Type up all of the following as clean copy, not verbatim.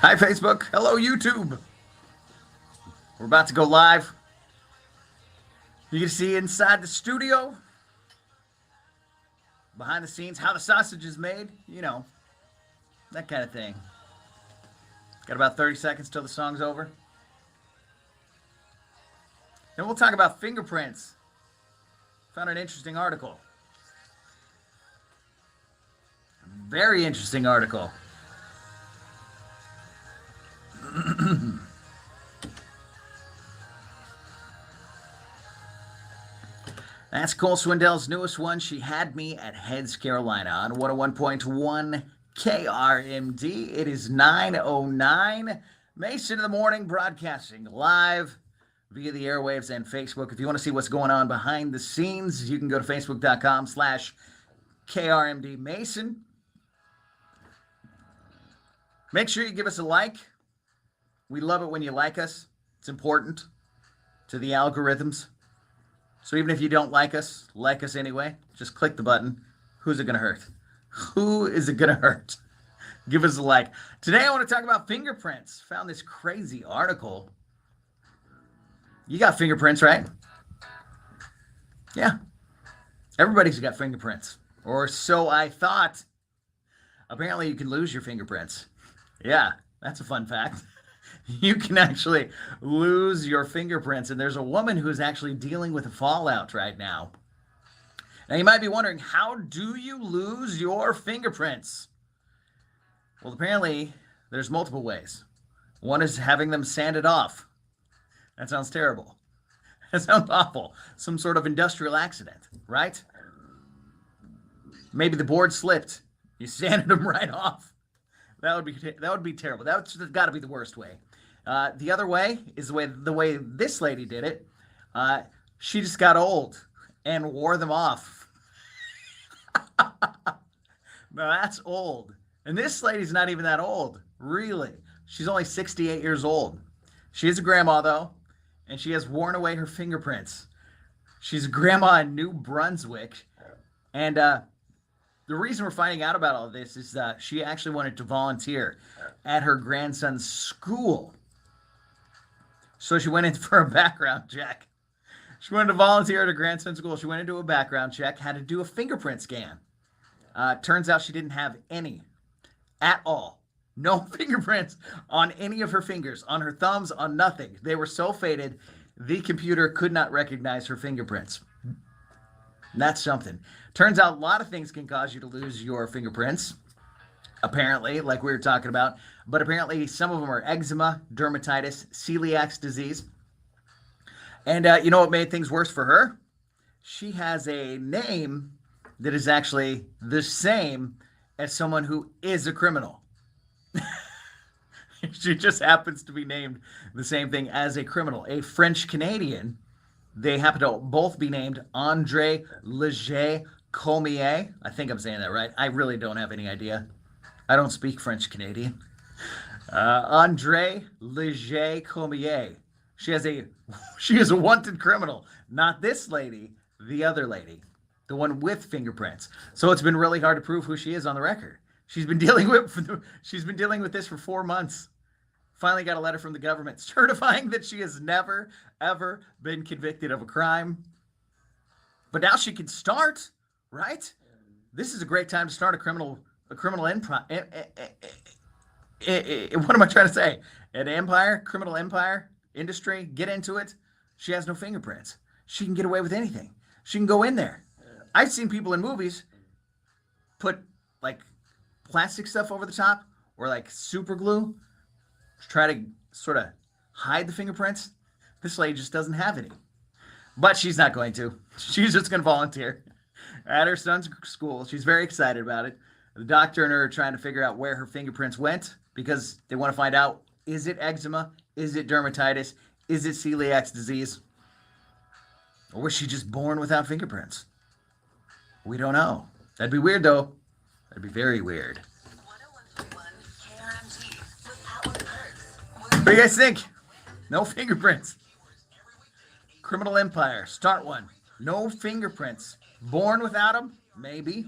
Hi, Facebook. Hello, YouTube. We're about to go live. You can see inside the studio, behind the scenes, how the sausage is made. You know, that kind of thing. Got about 30 seconds till the song's over. Then we'll talk about fingerprints. Found an interesting article. Very interesting article. That's Cole Swindell's newest one. She Had Me at Heads, Carolina on 101.1 KRMD. It is 9:09. Mason in the morning, broadcasting live via the airwaves and Facebook. If you want to see what's going on behind the scenes, you can go to facebook.com/KRMD Mason. Make sure you give us a like. We love it when you like us. It's important to the algorithms. So even if you don't like us anyway. Just click the button. Who's it going to hurt? Who is it going to hurt? Give us a like. Today I want to talk about fingerprints. Found this crazy article. You got fingerprints, right? Yeah. Everybody's got fingerprints. Or so I thought. Apparently you can lose your fingerprints. Yeah, that's a fun fact. You can actually lose your fingerprints. And there's a woman who's actually dealing with a fallout right now. Now you might be wondering, how do you lose your fingerprints? Well, apparently there's multiple ways. One is having them sanded off. That sounds terrible. That sounds awful. Some sort of industrial accident, right? Maybe the board slipped. You sanded them right off. That would be terrible. That's got to be the worst way. The other way is the way this lady did it. She just got old and wore them off. Now that's old. And this lady's not even that old, really. She's only 68 years old. She is a grandma, though, and she has worn away her fingerprints. She's a grandma in New Brunswick, and the reason we're finding out about all this is that she actually wanted to volunteer at her grandson's school. So she went in for a background check. She wanted to volunteer at her grandson's school. She went into a background check, had to do a fingerprint scan. Turns out she didn't have any at all. No fingerprints on any of her fingers, on her thumbs, on nothing. They were so faded, the computer could not recognize her fingerprints. That's something. Turns out a lot of things can cause you to lose your fingerprints, apparently, like we were talking about. But apparently some of them are eczema, dermatitis, celiac disease. And you know what made things worse for her? She has a name that is actually the same as someone who is a criminal. She just happens to be named the same thing as a criminal, a French Canadian. They happen to both be named Andre Leger Comier. I think I'm saying that right. I really don't have any idea. I don't speak French Canadian. Andre Leger Comier. She is a wanted criminal. Not this lady, the other lady, the one with fingerprints. So it's been really hard to prove who she is on the record. She's been dealing with this for 4 months. Finally got a letter from the government certifying that she has never, ever been convicted of a crime. But now she can start, right? This is a great time to start a criminal empire. What am I trying to say? An empire, criminal empire, industry, get into it. She has no fingerprints. She can get away with anything. She can go in there. I've seen people in movies put like plastic stuff over the top or like super glue to try to sort of hide the fingerprints. This lady just doesn't have any. But she's not going to. She's just going to volunteer at her son's school. She's very excited about it. The doctor and her are trying to figure out where her fingerprints went because they want to find out, is it eczema? Is it dermatitis? Is it celiac disease? Or was she just born without fingerprints? We don't know. That'd be weird, though. That'd be very weird. What do you guys think? No fingerprints. Criminal empire. Start one. No fingerprints. Born without them? Maybe.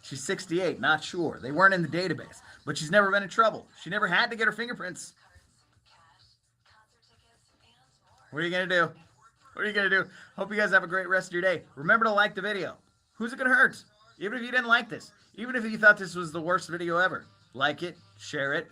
She's 68, not sure. They weren't in the database, but she's never been in trouble. She never had to get her fingerprints. What are you going to do? What are you going to do? Hope you guys have a great rest of your day. Remember to like the video. Who's it going to hurt? Even if you didn't like this, even if you thought this was the worst video ever, like it, share it,